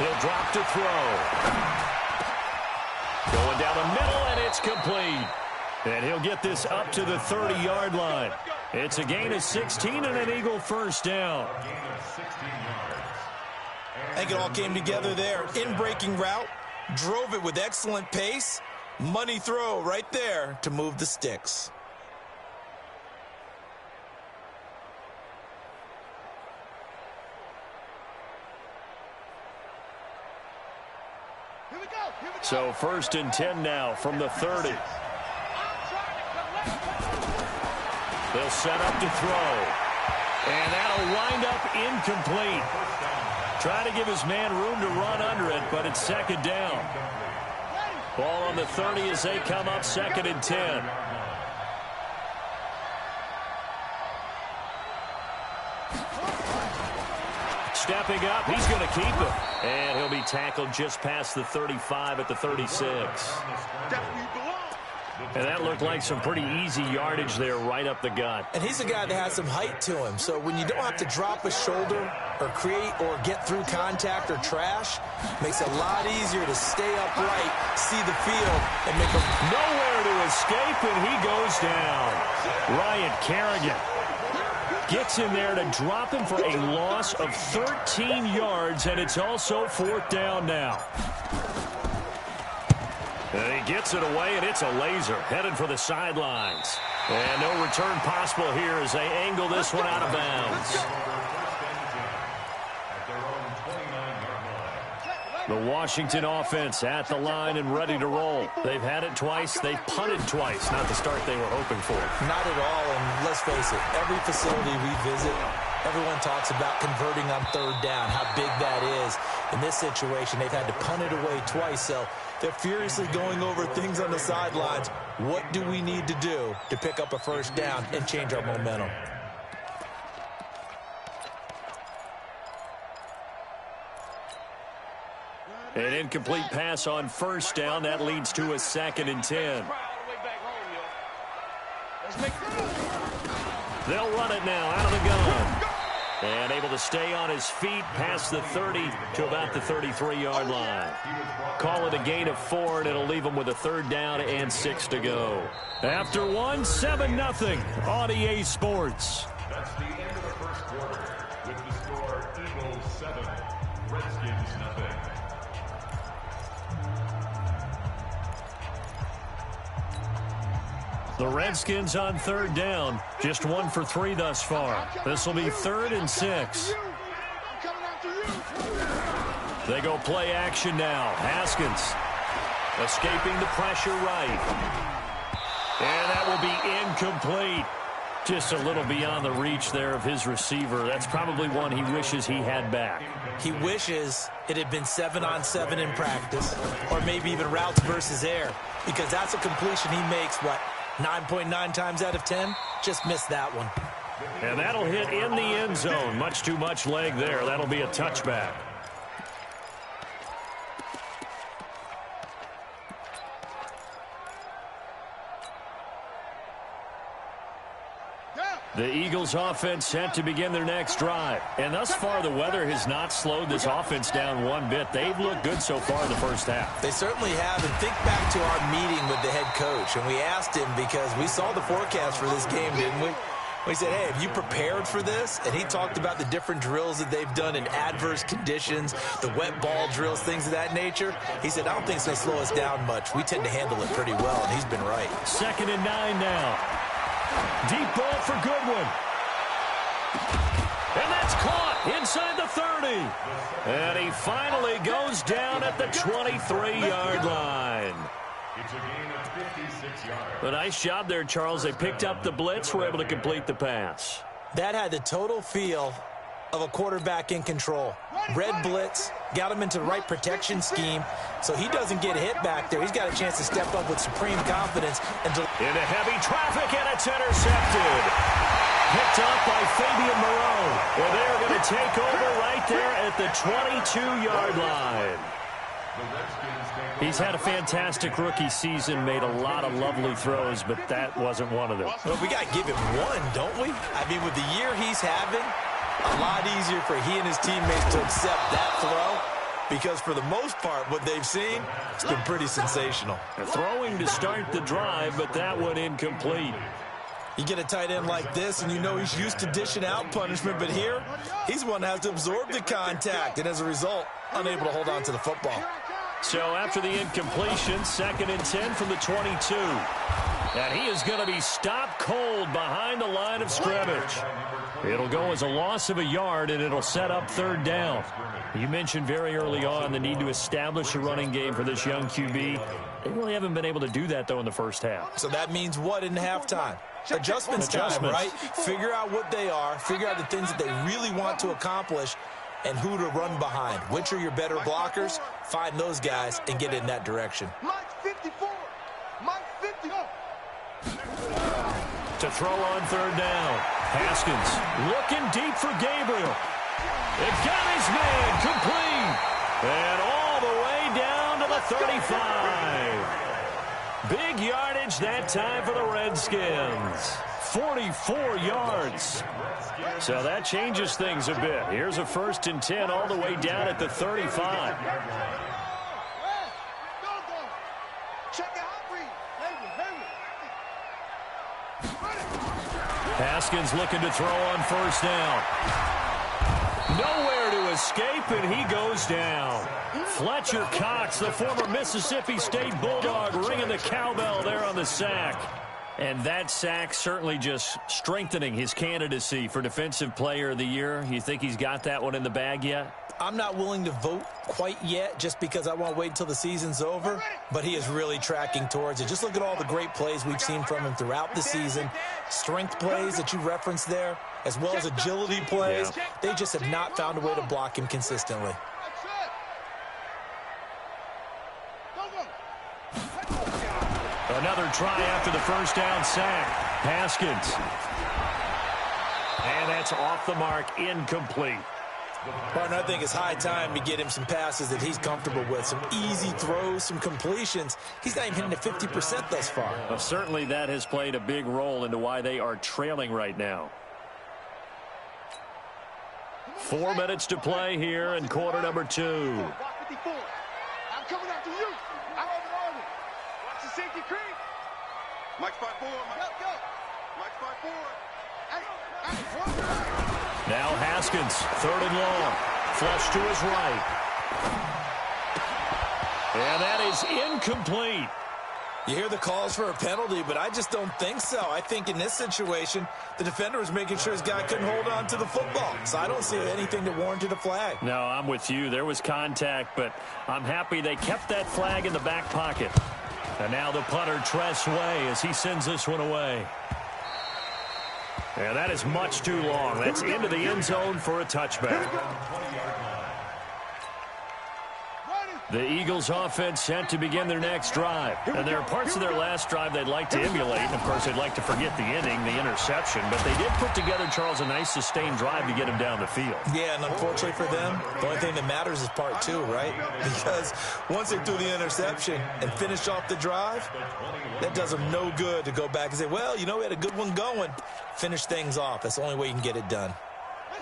He'll drop to throw. Going down the middle, and it's complete. And he'll get this up to the 30-yard line. It's a gain of 16 and an Eagle first down. I think it all came together there. In-breaking route, drove it with excellent pace. Money throw right there to move the sticks. So 1st and 10 now from the 30. They'll set up to throw. And that'll wind up incomplete. Try to give his man room to run under it, but it's 2nd down. Ball on the 30 as they come up 2nd and 10. Stepping up, he's going to keep it. And he'll be tackled just past the 35 at the 36. And that looked like some pretty easy yardage there right up the gut. And he's a guy that has some height to him. So when you don't have to drop a shoulder or create or get through contact or trash, makes it a lot easier to stay upright, see the field, and make a... Nowhere to escape, and he goes down. Ryan Kerrigan gets in there to drop him for a loss of 13 yards, and it's also 4th down now. And he gets it away, and it's a laser headed for the sidelines. And no return possible here as they angle this one out of bounds. The Washington offense at the line and ready to roll. They've had it twice. They've punted twice. Not the start they were hoping for. Not at all, and let's face it, every facility we visit, everyone talks about converting on 3rd down, how big that is. In this situation, they've had to punt it away twice, so they're furiously going over things on the sidelines. What do we need to do to pick up a 1st down and change our momentum? An incomplete pass on 1st down. That leads to a 2nd and 10. They'll run it now out of the gun. And able to stay on his feet past the 30 to about the 33-yard line. Call it a gain of 4, and it'll leave him with a 3rd down and 6 to go. After one, 7-0 on EA Sports. That's the end of the 1st quarter with the score Eagles 7, Redskins 0. The Redskins on 3rd down. Just 1 for 3 thus far. This will be 3rd and 6. They go play action now. Haskins escaping the pressure right. And that will be incomplete. Just a little beyond the reach there of his receiver. That's probably one he wishes he had back. He wishes it had been 7-on-7 in practice, or maybe even routes versus air, because that's a completion he makes, 9.9 times out of 10? Just missed that one. And that'll hit in the end zone. Much too much leg there. That'll be a touchback. The Eagles offense set to begin their next drive. And thus far, the weather has not slowed this offense down one bit. They've looked good so far in the 1st half. They certainly have. And think back to our meeting with the head coach. And we asked him, because we saw the forecast for this game, didn't we? We said, hey, have you prepared for this? And he talked about the different drills that they've done in adverse conditions, the wet ball drills, things of that nature. He said, I don't think it's going to slow us down much. We tend to handle it pretty well, and he's been right. 2nd and 9 now. Deep ball for Goodwin. And that's caught inside the 30. And he finally goes down at the 23-yard line. It's a gain of 56 yards. A nice job there, Charles. They picked up the blitz, were able to complete the pass. That had the total feel of a quarterback in control. Red blitz, got him into the right protection scheme, so he doesn't get hit back there. He's got a chance to step up with supreme confidence. And into heavy traffic, and it's intercepted. Picked up by Fabian Moreau. Well, they're going to take over right there at the 22-yard line. He's had a fantastic rookie season, made a lot of lovely throws, but that wasn't one of them. Well, we got to give him one, don't we? I mean, with the year he's having, a lot easier for he and his teammates to accept that throw because for the most part, what they've seen has been pretty sensational. Throwing to start the drive, but that one incomplete. You get a tight end like this, and you know he's used to dishing out punishment, but here, he's one that has to absorb the contact, and as a result, unable to hold on to the football. So after the incompletion, 2nd and 10 from the 22. And he is going to be stopped cold behind the line of scrimmage. It'll go as a loss of a yard, and it'll set up 3rd down. You mentioned very early on the need to establish a running game for this young QB. They really haven't been able to do that, though, in the first half. So that means what in halftime? Adjustments time, right? Figure out what they are, figure out the things that they really want to accomplish, and who to run behind. Which are your better blockers? Find those guys and get in that direction. Mike 54. Mike 50. To throw on 3rd down. Haskins looking deep for Gabriel. It got his man complete. And all the way down to the 35. Big yardage that time for the Redskins. 44 yards. So that changes things a bit. Here's a 1st and 10 all the way down at the 35. Haskins looking to throw on 1st down. Nowhere to escape, and he goes down. Fletcher Cox, the former Mississippi State Bulldog, ringing the cowbell there on the sack. And that sack certainly just strengthening his candidacy for Defensive Player of the Year. You think he's got that one in the bag yet? I'm not willing to vote quite yet just because I want to wait until the season's over, but he is really tracking towards it. Just look at all the great plays we've seen from him throughout the season. Strength plays that you referenced there, as well as agility plays. Yeah. They just have not found a way to block him consistently. Another try after the 1st down sack. Haskins. And that's off the mark, incomplete. Partner, I think it's high time to get him some passes that he's comfortable with. Some easy throws, some completions. He's not even hitting at 50% thus far. Well, certainly that has played a big role into why they are trailing right now. 4 minutes to play here in quarter number 2. I'm coming after you. I'm on it. Watch the safety creep. Mike 5-4. Mike 5-4. Now Haskins, 3rd and long. Flush to his right. And that is incomplete. You hear the calls for a penalty, but I just don't think so. I think in this situation, the defender was making sure his guy couldn't hold on to the football. So I don't see anything that warranted a flag. No, I'm with you. There was contact, but I'm happy they kept that flag in the back pocket. And now the punter, Tress Way, as he sends this one away. And that is much too long. That's into the end zone for a touchback. The Eagles offense set to begin their next drive. And there are parts of their last drive they'd like to emulate. And, of course, they'd like to forget the inning, the interception. But they did put together, Charles, a nice sustained drive to get him down the field. Yeah, and unfortunately for them, the only thing that matters is part 2, right? Because once they threw the interception and finished off the drive, that does them no good to go back and say, well, you know, we had a good one going. Finish things off. That's the only way you can get it done.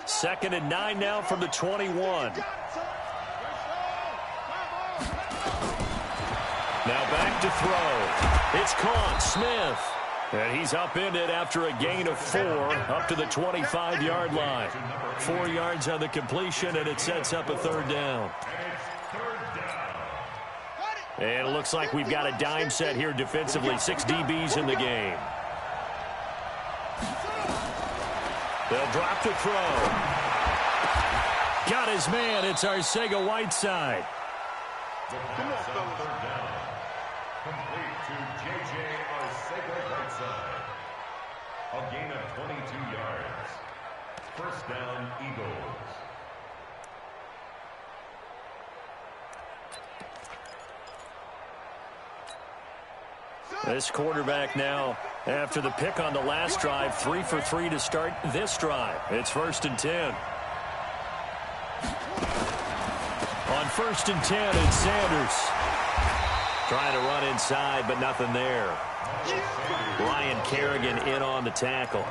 2nd and 9 now from the 21. Now back to throw. It's caught. Smith. And he's upended after a gain of 4 up to the 25-yard line. 4 yards on the completion, and it sets up a 3rd down. And it looks like we've got a dime set here defensively. 6 DBs in the game. They'll drop to throw. Got his man. It's Arcega-Whiteside. Come on, fellas. Complete to J.J. Arcega-Whiteside. A gain of 22 yards. 1st down, Eagles. This quarterback now, after the pick on the last drive, 3 for 3 to start this drive. It's 1st and 10. On 1st and 10, it's Sanders. Trying to run inside, but nothing there. Ryan Kerrigan in on the tackle.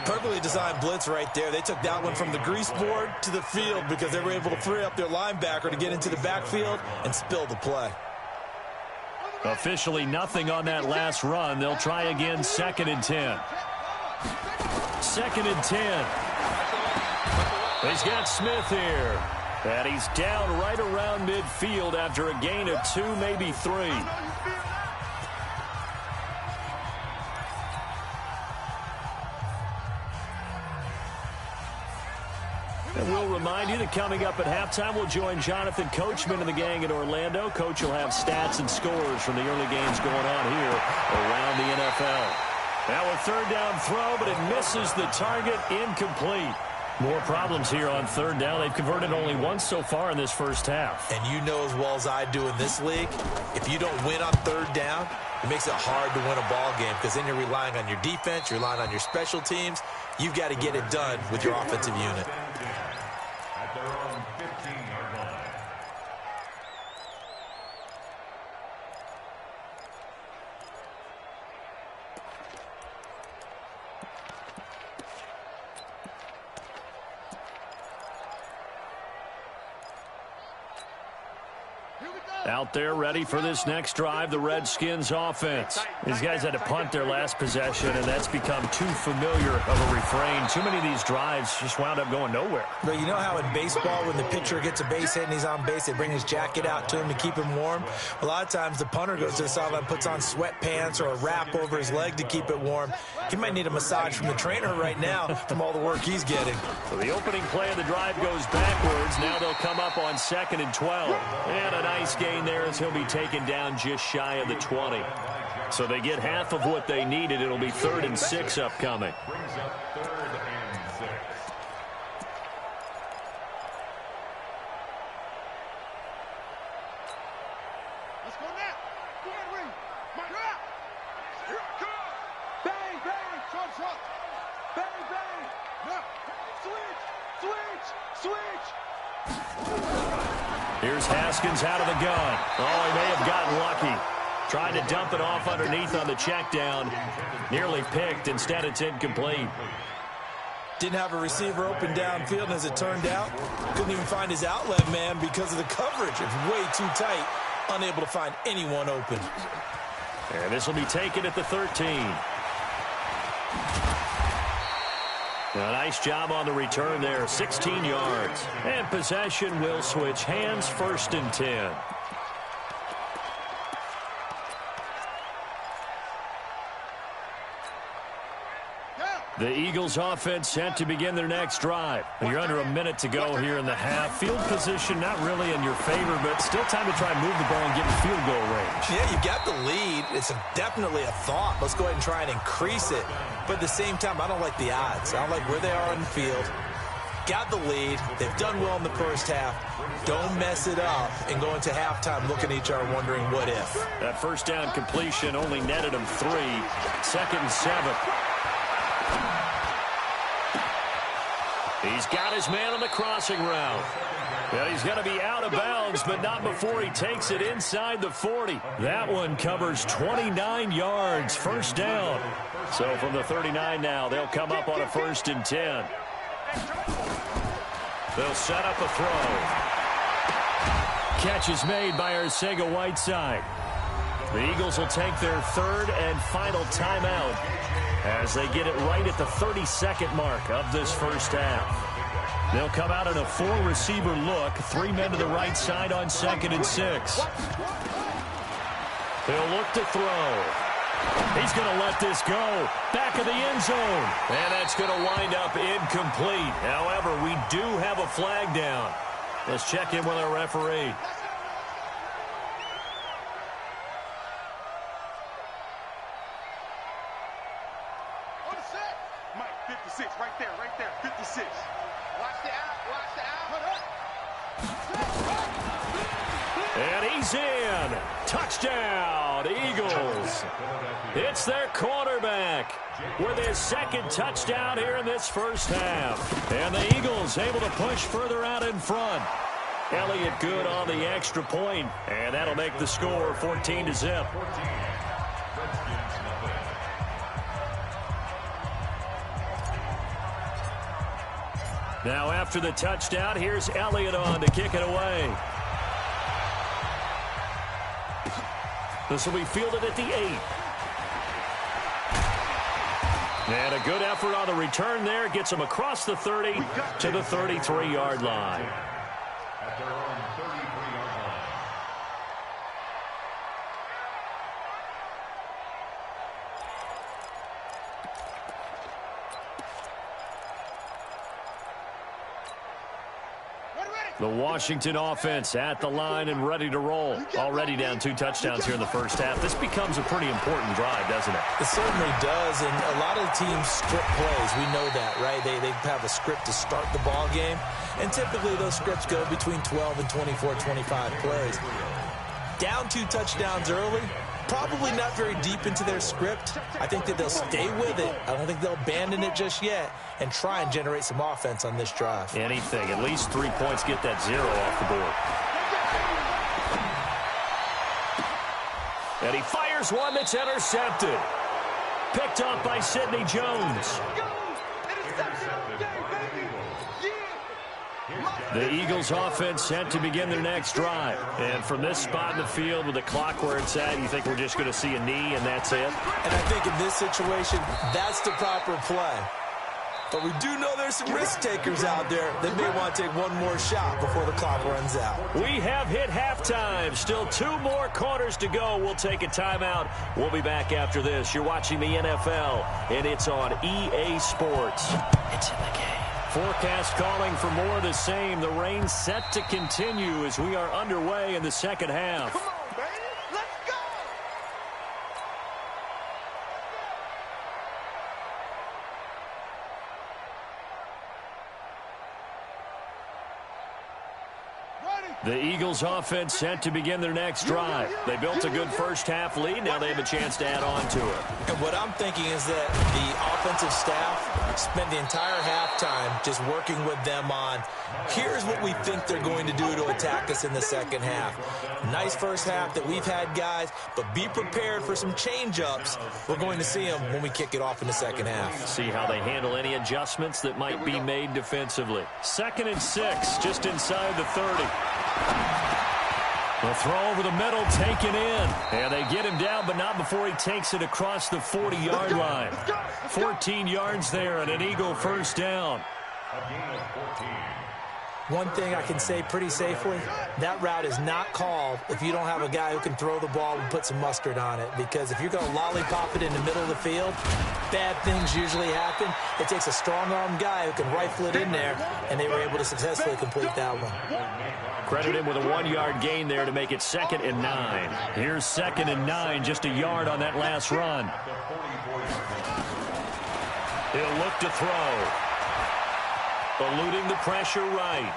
Perfectly designed blitz right there. They took that one from the grease board to the field because they were able to free up their linebacker to get into the backfield and spill the play. Officially nothing on that last run. They'll try again, 2nd and 10. 2nd and 10. He's got Smith here. And he's down right around midfield after a gain of 2, maybe 3. And we'll remind you that coming up at halftime, we'll join Jonathan Coachman and the gang in Orlando. Coach will have stats and scores from the early games going on here around the NFL. Now a 3rd down throw, but it misses the target, incomplete. More problems here on 3rd down. They've converted only once so far in this first half. And you know as well as I do in this league, if you don't win on 3rd down, it makes it hard to win a ball game because then you're relying on your defense, you're relying on your special teams. You've got to get it done with your offensive unit. At their own 15-yard line. Out there ready for this next drive, the Redskins offense. These guys had to punt their last possession, and that's become too familiar of a refrain. Too many of these drives just wound up going nowhere. But you know how in baseball, when the pitcher gets a base hit and he's on base, they bring his jacket out to him to keep him warm? A lot of times the punter goes to the sideline, puts on sweatpants or a wrap over his leg to keep it warm. He might need a massage from the trainer right now from all the work he's getting. So the opening play of the drive goes backwards. Now they'll come up on 2nd and 12. And a nice gain there as he'll be taken down just shy of the 20. So they get half of what they needed. It'll be 3rd and 6 upcoming. Brings up 3rd and 6. Let's go now. Go ahead, Reed. Mike out. Here I come. Bang, bang. Short, short. Bang, bang. Now. Switch, switch, switch. Here's Haskins out of the gun. Oh, he may have gotten lucky. Trying to dump it off underneath on the check down. Nearly picked. Instead, it's incomplete. Didn't have a receiver open downfield, and as it turned out, couldn't even find his outlet man because of the coverage. It's way too tight. Unable to find anyone open. And this will be taken at the 13. A nice job on the return there, 16 yards. And possession will switch hands, 1st and 10. The Eagles offense set to begin their next drive. You're under a minute to go here in the half. Field position not really in your favor, but still time to try and move the ball and get in field goal range. Yeah, you got the lead. It's definitely a thought. Let's go ahead and try and increase it. But at the same time, I don't like the odds. I don't like where they are on the field. Got the lead. They've done well in the first half. Don't mess it up and go into halftime looking at each other wondering what if. That 1st down completion only netted him 3. 2nd and 7. He's got his man on the crossing route. Well, he's going to be out of bounds, but not before he takes it inside the 40. That one covers 29 yards, 1st down. So from the 39 now, they'll come up on a 1st and 10. They'll set up a throw. Catch is made by Arcega-Whiteside. The Eagles will take their 3rd and final timeout as they get it right at the 32nd mark of this first half. They'll come out in a 4-receiver look, 3 men to the right side on 2nd and 6. They'll look to throw. He's going to let this go. Back of the end zone. And that's going to wind up incomplete. However, we do have a flag down. Let's check in with our referee. On the set. Mike, 56, right there, 56. Watch the out, watch the out. And he's in. Touchdown, Eagles. It's their quarterback with his 2nd touchdown here in this first half. And the Eagles able to push further out in front. Elliott good on the extra point, and that'll make the score 14-0. Now after the touchdown, here's Elliott on to kick it away. This will be fielded at the 8. And a good effort on the return there. Gets him across the 30 to the 33-yard line. At their own 33-yard line. The Washington offense at the line and ready to roll. Already down 2 touchdowns here in the first half. This becomes a pretty important drive, doesn't it? It certainly does, and a lot of the teams script plays. We know that, right? They have a script to start the ball game, and typically those scripts go between 12 and 24, 25 plays. Down 2 touchdowns early, probably not very deep into their script. I think that they'll stay with it. I don't think they'll abandon it just yet and try and generate some offense on this drive. Anything. At least 3 points, get that 0 off the board. And he fires one that's intercepted. Picked up by Sidney Jones. The Eagles offense set to begin their next drive. And from this spot in the field with the clock where it's at, you think we're just going to see a knee and that's it? And I think in this situation, that's the proper play. But we do know there's some risk takers out there that may want to take one more shot before the clock runs out. We have hit halftime. Still 2 more quarters to go. We'll take a timeout. We'll be back after this. You're watching the NFL, and it's on EA Sports. It's in the game. Forecast calling for more of the same. The rain set to continue as we are underway in the second half. Come on, baby. Let's go. The Eagles offense set to begin their next drive. They built a good first half lead. Now they have a chance to add on to it. And what I'm thinking is that the offensive staff spent the entire halftime just working with them on, here's what we think they're going to do to attack us in the second half. Nice first half that we've had, guys, but be prepared for some change-ups. We're going to see them when we kick it off in the second half. See how they handle any adjustments that might be made defensively. 2nd and 6, just inside the 30. The throw over the middle, taken in. And they get him down, but not before he takes it across the 40-yard line. 14 yards there and an Eagle first down. A gain of 14. One thing I can say pretty safely, that route is not called if you don't have a guy who can throw the ball and put some mustard on it. Because if you're going to lollipop it in the middle of the field, bad things usually happen. It takes a strong-armed guy who can rifle it in there, and they were able to successfully complete that one. Credit him with a 1-yard gain there to make it 2nd and 9. Here's 2nd and 9, just a yard on that last run. He'll look to throw. Eluding the pressure right.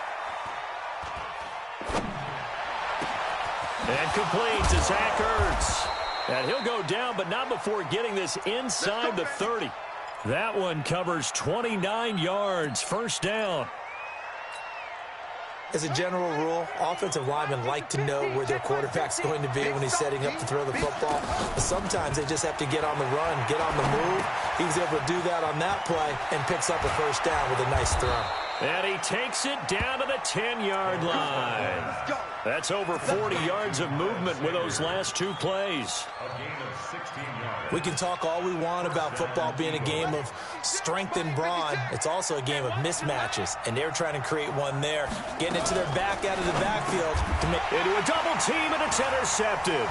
And complete to Zach Ertz. And he'll go down, but not before getting this inside the 30. That one covers 29 yards. First down. As a general rule, offensive linemen like to know where their quarterback's going to be when he's setting up to throw the football. But sometimes they just have to get on the run, get on the move. He was able to do that on that play and picks up a first down with a nice throw. And he takes it down to the 10-yard line. That's over 40 yards of movement with those last 2 plays. A gain of 16 yards. We can talk all we want about football being a game of strength and brawn. It's also a game of mismatches, and they're trying to create one there, getting it to their back out of the backfield to make into a double team, and it's intercepted.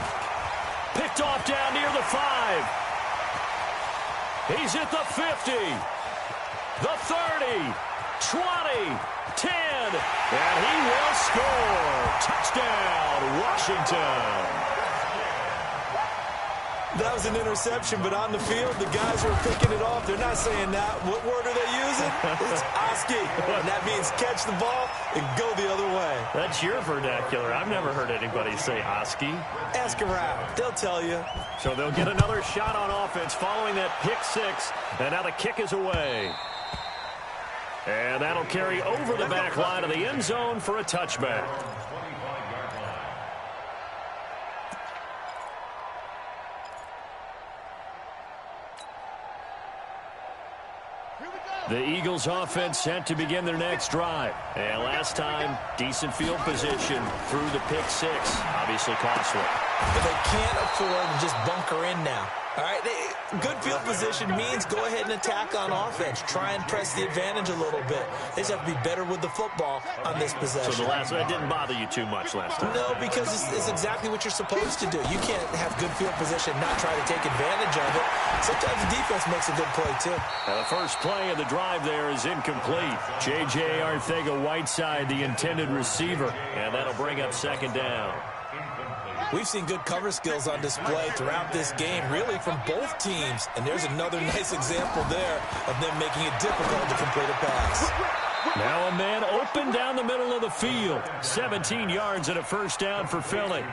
Picked off down near the 5. He's at the 50, the 30, 20, 10, and he will score. Touchdown, Washington. That was an interception, but on the field, the guys who are picking it off, they're not saying that. What word are they using? It's Oski, and that means catch the ball and go the other way. That's your vernacular. I've never heard anybody say Oski. Ask around. They'll tell you. So they'll get another shot on offense following that pick 6, and now the kick is away. And that'll carry over the back line of the end zone for a touchback. The Eagles offense set to begin their next drive. And last time, decent field position through the pick six. Obviously costly. But they can't afford to just bunker in now. All right, good field position means go ahead and attack on offense. Try and press the advantage a little bit. They just have to be better with the football on this possession. So the last one didn't bother you too much last time? No, because it's exactly what you're supposed to do. You can't have good field position, not try to take advantage of it. Sometimes the defense makes a good play, too. Now the first play of the drive there is incomplete. J.J. Arcega-Whiteside, the intended receiver. And that'll bring up second down. We've seen good cover skills on display throughout this game, really from both teams. And there's another nice example there of them making it difficult to complete a pass. Now a man open down the middle of the field. 17 yards and a first down for Philly.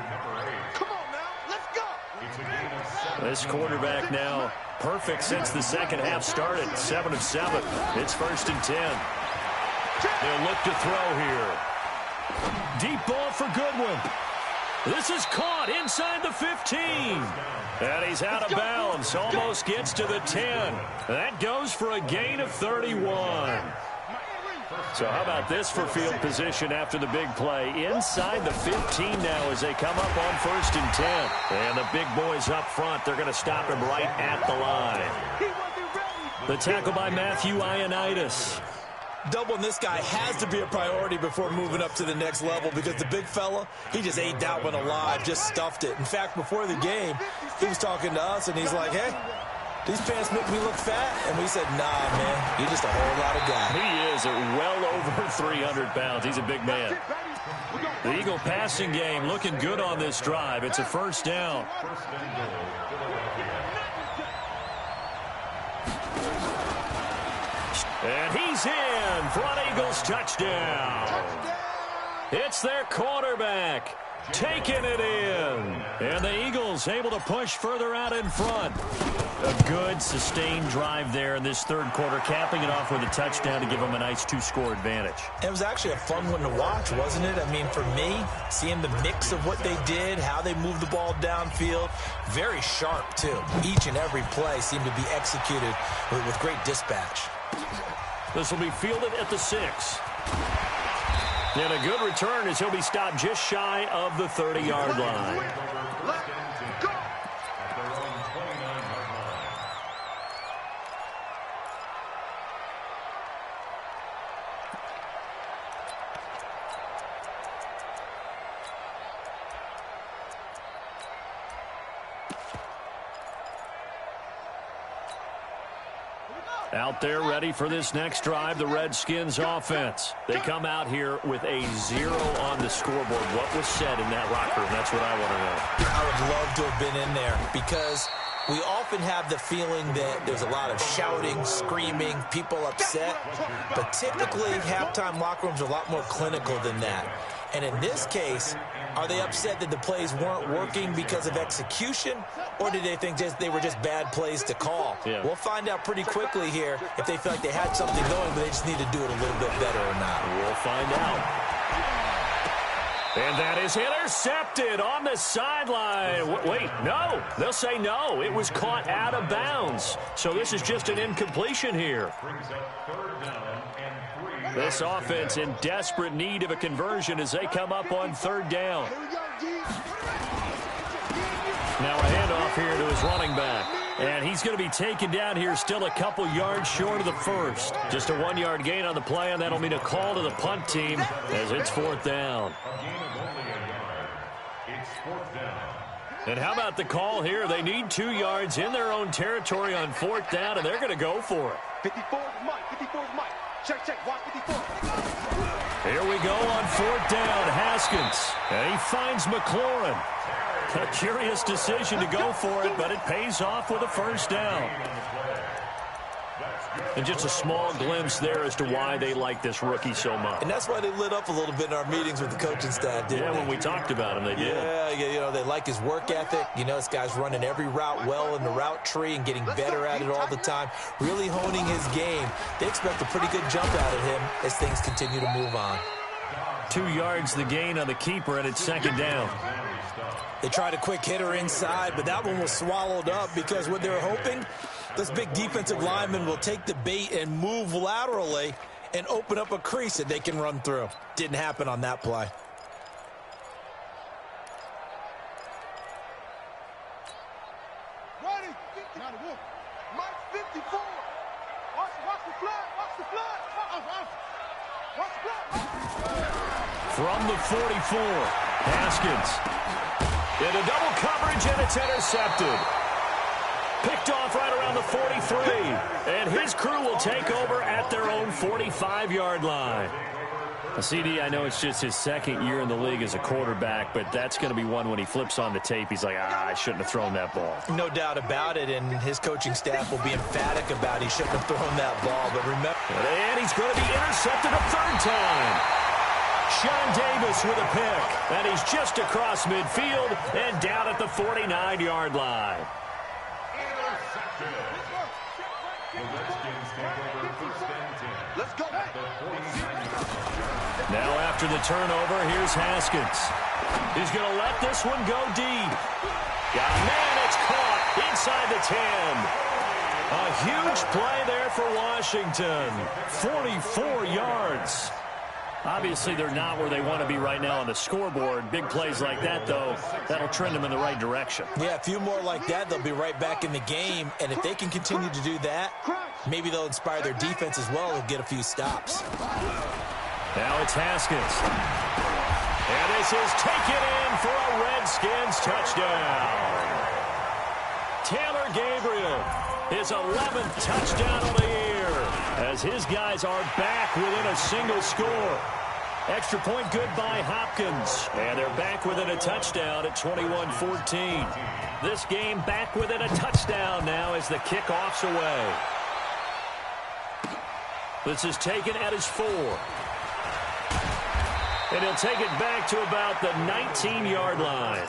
Come on now, let's go. This quarterback now perfect since the second half started. 7 of 7. It's 1st and 10. They'll look to throw here. Deep ball for Goodwin. This is caught inside the 15. And he's out of bounds. Almost gets to the 10. That goes for a gain of 31. So how about this for field position after the big play? Inside the 15 now as they come up on 1st and 10. And the big boys up front, they're going to stop him right at the line. The tackle by Matthew Ioannidis. Doubling this guy has to be a priority before moving up to the next level because the big fella, he just ate that one alive, just stuffed it. In fact, before the game, he was talking to us, and he's like, hey, these pants make me look fat. And we said, nah, man, you're just a whole lot of guy. He is well over 300 pounds. He's a big man. The Eagle passing game looking good on this drive. It's a first down. And he's in. Front Eagles touchdown. It's their quarterback taking it in. And the Eagles able to push further out in front. A good sustained drive there in this third quarter, capping it off with a touchdown to give them a nice 2-score advantage. It was actually a fun one to watch, wasn't it? I mean, for me, seeing the mix of what they did, how they moved the ball downfield, very sharp, too. Each and every play seemed to be executed with great dispatch. This will be fielded at the 6. And a good return as he'll be stopped just shy of the 30-yard line. Out there ready for this next drive, the Redskins offense. They come out here with a 0 on the scoreboard. What was said in that locker room? That's what I want to know. I would love to have been in there because we often have the feeling that there's a lot of shouting, screaming, people upset. But typically, halftime locker rooms are a lot more clinical than that. And in this case, are they upset that the plays weren't working because of execution, or did they think they were just bad plays to call? Yeah. We'll find out pretty quickly here if they feel like they had something going, but they just need to do it a little bit better or not. We'll find out. And that is intercepted on the sideline. Wait, no. They'll say no. It was caught out of bounds. So this is just an incompletion here. This offense in desperate need of a conversion as they come up on 3rd down. Now a handoff here to his running back. And he's going to be taken down here still a couple yards short of the first. Just a 1-yard gain on the play, and that'll mean a call to the punt team as it's 4th down. And how about the call here? They need 2 yards in their own territory on 4th down, and they're going to go for it. 54 is Mike. 54 is Mike. Check. Watch 54. Here we go on 4th down. Haskins. And he finds McLaurin. A curious decision to go for it, but it pays off with a first down. And just a small glimpse there as to why they like this rookie so much. And that's why they lit up a little bit in our meetings with the coaching staff, didn't they? When we talked about him, they did. Yeah, they like his work ethic. You know, this guy's running every route well in the route tree and getting better at it all the time, really honing his game. They expect a pretty good jump out of him as things continue to move on. 2 yards the gain on the keeper, and it's 2nd down. They tried a quick hitter inside, but that one was swallowed up because what they were hoping Those big defensive linemen will take the bait and move laterally and open up a crease that they can run through. Didn't happen on that play. Ready? Mike 54. Watch the flag. Watch the flag. Watch the flag. From the 44, Haskins. Into double coverage, and it's intercepted. Picked off right around the 43. And his crew will take over at their own 45-yard line. CD, I know it's just his second year in the league as a quarterback, but that's going to be one when he flips on the tape. He's like, I shouldn't have thrown that ball. No doubt about it, and his coaching staff will be emphatic about he shouldn't have thrown that ball. But remember, and he's going to be intercepted a third time. Sean Davis with a pick, and he's just across midfield and down at the 49-yard line. Let's go. Now after the turnover, here's Haskins. He's going to let this one go deep. Got a man, it's caught inside the 10. A huge play there for Washington. 44 yards. Obviously, they're not where they want to be right now on the scoreboard. Big plays like that, though, that'll trend them in the right direction. Yeah, a few more like that, they'll be right back in the game. And if they can continue to do that, maybe they'll inspire their defense as well and get a few stops. Now it's Haskins. And this is taken in for a Redskins touchdown. Taylor Gabriel, his 11th touchdown of the year, as his guys are back within a single score. Extra point good by Hopkins. And they're back within a touchdown at 21-14. This game back within a touchdown now as the kickoff's away. This is taken at his 4. And he'll take it back to about the 19-yard line.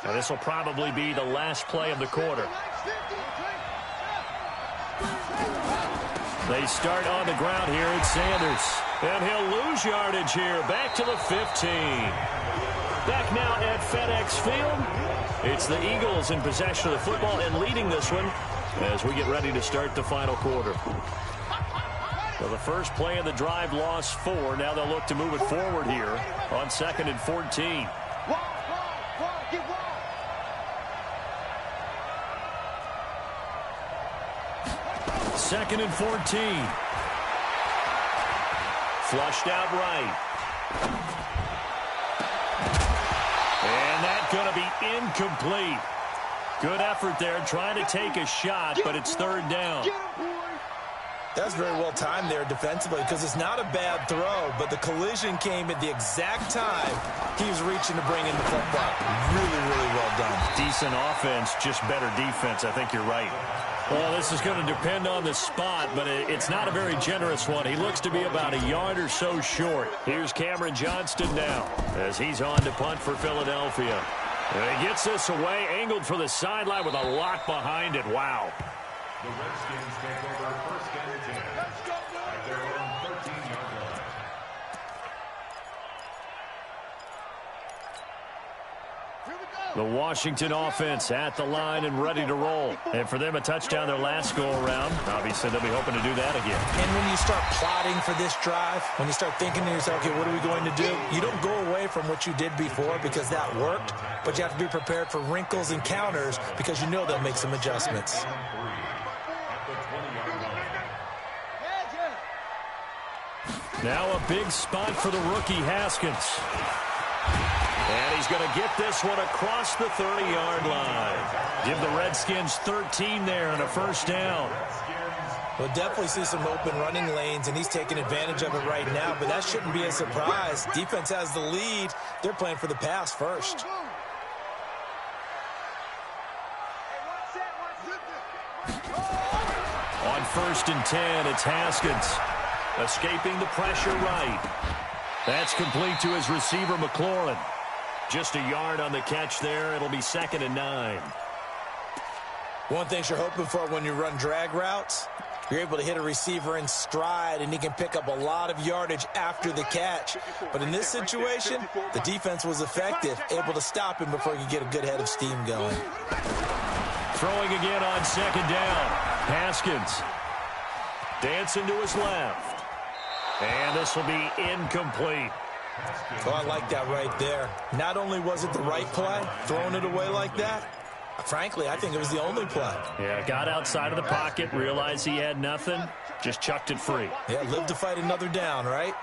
And this will probably be the last play of the quarter. They start on the ground here at Sanders. And he'll lose yardage here, back to the 15. Back now at FedEx Field. It's the Eagles in possession of the football and leading this one as we get ready to start the final quarter. So the first play of the drive lost 4. Now they'll look to move it forward here on 2nd and 14. Second and 14. Flushed out right. And that's going to be incomplete. Good effort there trying to take a shot, but it's third down. That's very well timed there defensively because it's not a bad throw, but the collision came at the exact time he was reaching to bring in the football. Really, really well done. Decent offense, just better defense. I think you're right. Well, this is going to depend on the spot, but it's not a very generous one. He looks to be about a yard or so short. Here's Cameron Johnston now as he's on to punt for Philadelphia. And he gets this away, angled for the sideline with a lot behind it. Wow. The Redskins take over 1st and 10 at their own 13-yard line. The Washington offense at the line and ready to roll. And for them, a touchdown their last go-around. Obviously, they'll be hoping to do that again. And when you start plotting for this drive, when you start thinking to yourself, okay, what are we going to do? You don't go away from what you did before because that worked, but you have to be prepared for wrinkles and counters because you know they'll make some adjustments. Now a big spot for the rookie Haskins. And he's going to get this one across the 30-yard line. Give the Redskins 13 there and a first down. We'll definitely see some open running lanes, and he's taking advantage of it right now, but that shouldn't be a surprise. Defense has the lead. They're playing for the pass first. On 1st and 10, it's Haskins. Escaping the pressure right. That's complete to his receiver, McLaurin. Just a yard on the catch there. It'll be 2nd and 9. One thing you're hoping for when you run drag routes, You're able to hit a receiver in stride, and he can pick up a lot of yardage after the catch. But in this situation, the defense was effective, able to stop him before he could get a good head of steam going. Throwing again on second down. Haskins dancing to his left. And this will be incomplete. Oh, I like that right there. Not only was it the right play, throwing it away like that, frankly, I think it was the only play. Yeah, got outside of the pocket, realized he had nothing, just chucked it free. Yeah, live to fight another down, right?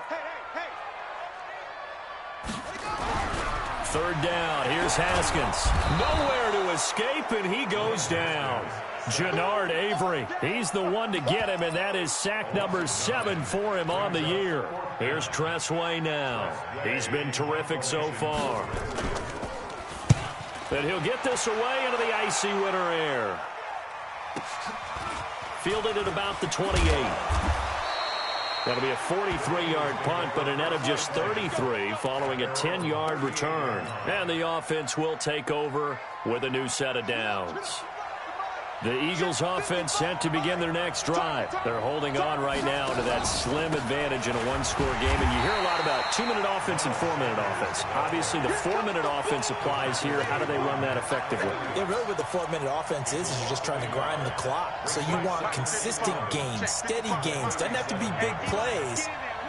Third down, here's Haskins. Nowhere to escape, and he goes down. Jannard Avery, he's the one to get him, and that is sack number 7 for him on the year. Here's Tressway now. He's been terrific so far. And he'll get this away into the icy winter air. Fielded at about the 28. That'll be a 43-yard punt, but a net of just 33 following a 10-yard return. And the offense will take over with a new set of downs. The Eagles offense set to begin their next drive. They're holding on right now to that slim advantage in a one-score game. And you hear a lot about 2-minute offense and 4-minute offense. Obviously, the 4-minute offense applies here. How do they run that effectively? Yeah, really what the 4-minute offense is you're just trying to grind the clock. So you want consistent gains, steady gains. Doesn't have to be big plays,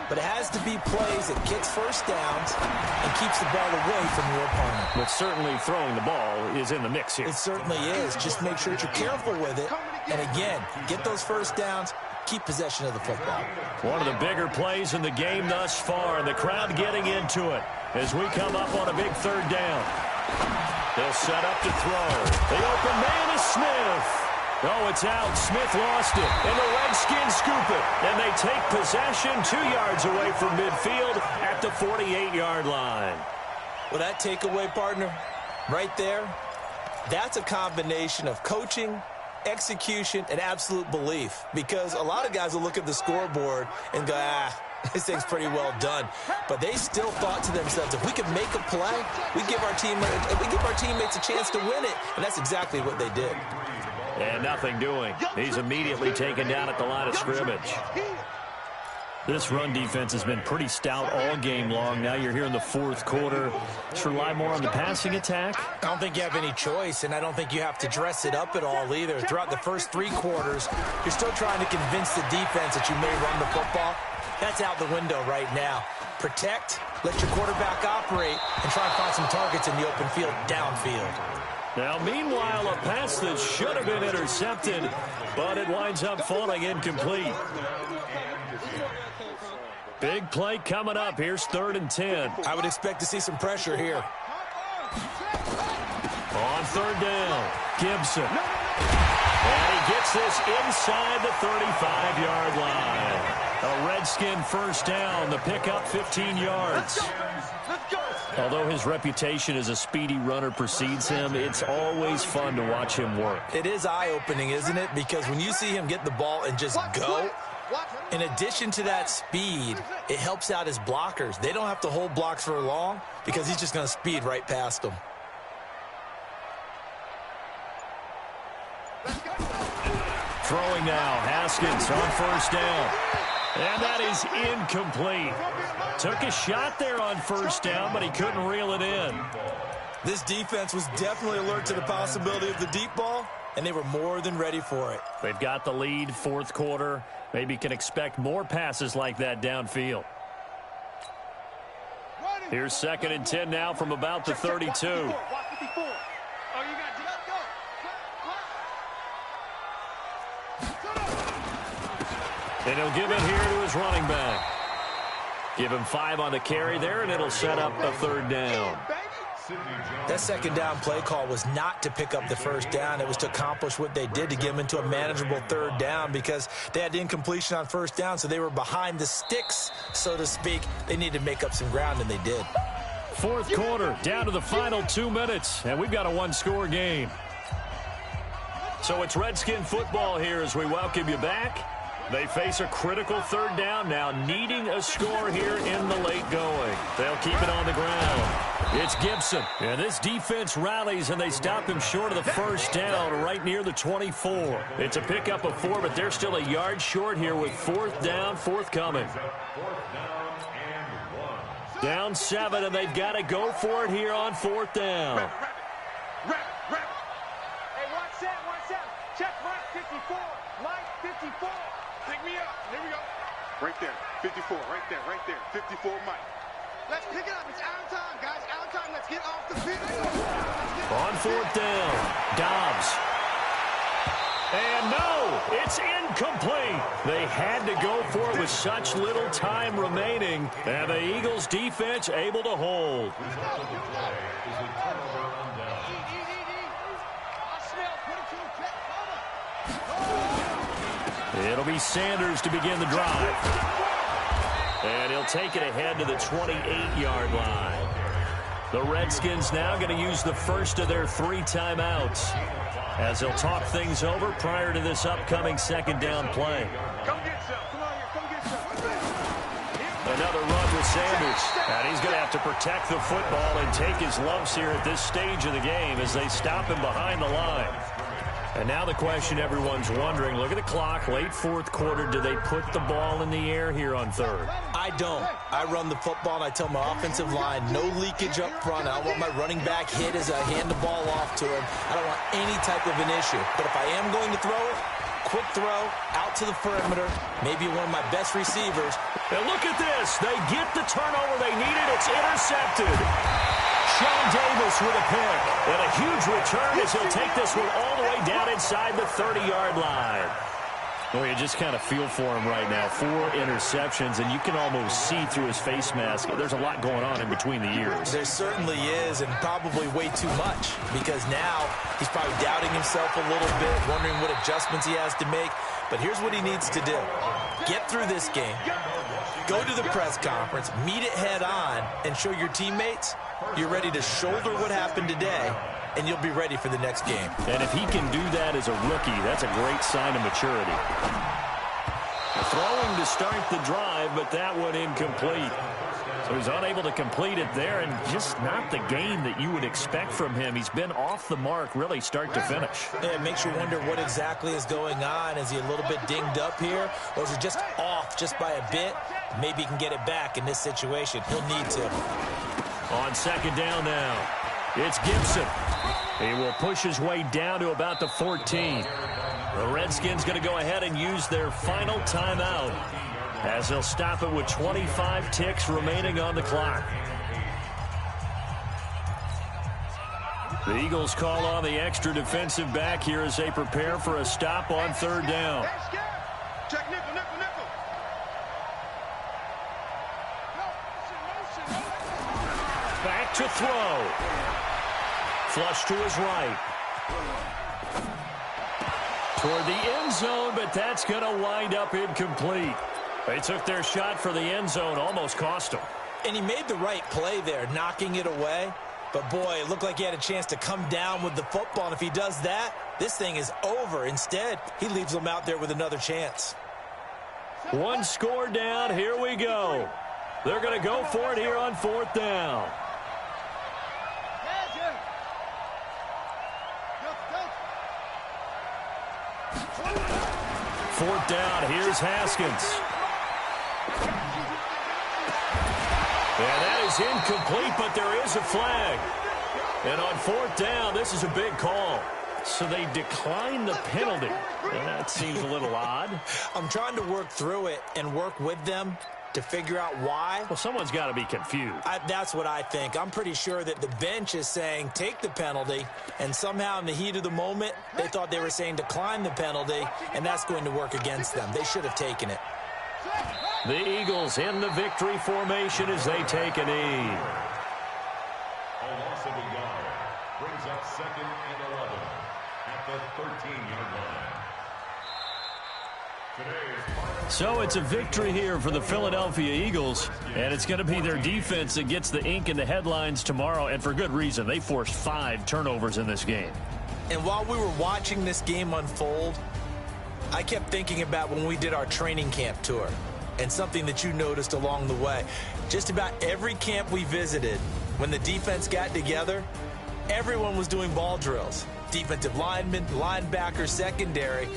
but it has to be plays that gets first downs and keeps the ball away from your opponent. But certainly throwing the ball is in the mix here. It certainly is. Just make sure that you're careful with it. And again, get those first downs, keep possession of the football. One of the bigger plays in the game thus far, and the crowd getting into it as we come up on a big third down. They'll set up to throw. The open man is Smith. Oh, it's out. Smith lost it, and the Redskins scoop it. And they take possession 2 yards away from midfield at the 48-yard line. Well, that takeaway, partner, right there, that's a combination of coaching, execution, and absolute belief. Because a lot of guys will look at the scoreboard and go, this thing's pretty well done. But they still thought to themselves, if we can make a play, we give our teammates a chance to win it. And that's exactly what they did. And nothing doing. He's immediately taken down at the line of scrimmage. This run defense has been pretty stout all game long. Now you're here in the fourth quarter. Just rely more on the passing attack. I don't think you have any choice, and I don't think you have to dress it up at all either. Throughout the first 3 quarters, you're still trying to convince the defense that you may run the football. That's out the window right now. Protect, let your quarterback operate, and try and find some targets in the open field downfield. Now, meanwhile, a pass that should have been intercepted, but it winds up falling incomplete. Big play coming up. Here's 3rd and 10. I would expect to see some pressure here. On 3rd down, Gibson. And he gets this inside the 35-yard line. A Redskin first down. The pickup 15 yards. Although his reputation as a speedy runner precedes him, it's always fun to watch him work. It is eye-opening, isn't it? Because when you see him get the ball and just go, in addition to that speed, it helps out his blockers. They don't have to hold blocks for long because he's just going to speed right past them. Throwing now, Haskins on first down. And that is incomplete. Took a shot there on first down, but he couldn't reel it in. This defense was definitely alert to the possibility of the deep ball, and they were more than ready for it. They've got the lead, fourth quarter. Maybe can expect more passes like that downfield. Here's 2nd and 10 now from about the 32. And he'll give it here to his running back. Give him 5 on the carry there, and it'll set up a 3rd down. That 2nd down play call was not to pick up the first down. It was to accomplish what they did, to get them into a manageable 3rd down, because they had incompletion on first down, so they were behind the sticks, so to speak. They needed to make up some ground, and they did. Fourth quarter, down to the final 2 minutes, and we've got a one-score game. So it's Redskin football here as we welcome you back. They face a critical third down now, needing a score here in the late going. They'll keep it on the ground. It's Gibson, and this defense rallies, and they stop him short of the first down right near the 24. It's a pickup of 4, but they're still a yard short here with fourth down forthcoming. Down 7, and they've got to go for it here on fourth down. Hey, watch that. Check Mike 54. Mike 54. Pick me up. Here we go. Right there. 54. Right there. 54 Mike. Let's pick it up. It's out of time, guys. Out of time. Let's get off the field. On fourth down, Dobbs. And no, it's incomplete. They had to go for it with such little time remaining, and the Eagles defense able to hold. It'll be Sanders to begin the drive. And he'll take it ahead to the 28-yard line. The Redskins now going to use the first of their 3 timeouts as they'll talk things over prior to this upcoming second down play. Come get some. Come on here. Come get some. Another run with Sanders. And he's going to have to protect the football and take his lumps here at this stage of the game as they stop him behind the line. And now the question everyone's wondering, look at the clock, late fourth quarter, do they put the ball in the air here on third? I don't. I run the football, and I tell my offensive line, no leakage up front. I don't want my running back hit as I hand the ball off to him. I don't want any type of an issue. But if I am going to throw it, quick throw, out to the perimeter, maybe one of my best receivers. And look at this. They get the turnover they needed. It's intercepted. Sean Davis with a pick. And a huge return as he'll take this one all the way down inside the 30-yard line. Well, you just kind of feel for him right now. 4 interceptions, and you can almost see through his face mask. There's a lot going on in between the ears. There certainly is, and probably way too much, because now he's probably doubting himself a little bit, wondering what adjustments he has to make. But here's what he needs to do. Get through this game. Go to the press conference, meet it head on, and show your teammates you're ready to shoulder what happened today, and you'll be ready for the next game. And if he can do that as a rookie, that's a great sign of maturity. Throwing to start the drive, but that one incomplete. So he's unable to complete it there, and just not the game that you would expect from him. He's been off the mark, really, start to finish. Yeah, it makes you wonder what exactly is going on. Is he a little bit dinged up here, or is he just off just by a bit? Maybe he can get it back in this situation. He'll need to. On second down now, it's Gibson. He will push his way down to about the 14. The Redskins going to go ahead and use their final timeout as they'll stop it with 25 ticks remaining on the clock. The Eagles call on the extra defensive back here as they prepare for a stop on third down. Check nickel. Back to throw. Flush to his right. Toward the end zone, but that's going to wind up incomplete. They took their shot for the end zone, almost cost them. And he made the right play there, knocking it away. But, boy, it looked like he had a chance to come down with the football. And if he does that, this thing is over. Instead, he leaves them out there with another chance. One score down. Here we go. They're going to go for it here on fourth down. Fourth down, here's Haskins. And that is incomplete, but there is a flag. And on fourth down, this is a big call. So they decline the penalty. And that seems a little odd. I'm trying to work through it and work with them to figure out why. Well, someone's got to be confused. That's what I think. I'm pretty sure that the bench is saying take the penalty, and somehow in the heat of the moment, they thought they were saying decline the penalty, and that's going to work against them. They should have taken it. The Eagles in the victory formation as they take a knee. A loss of a yard brings up 2nd and 11 at the 13-yard line. So it's a victory here for the Philadelphia Eagles, and it's going to be their defense that gets the ink in the headlines tomorrow, and for good reason. They forced 5 turnovers in this game. And while we were watching this game unfold, I kept thinking about when we did our training camp tour and something that you noticed along the way. Just about every camp we visited, when the defense got together, everyone was doing ball drills. Defensive linemen, linebackers, secondary.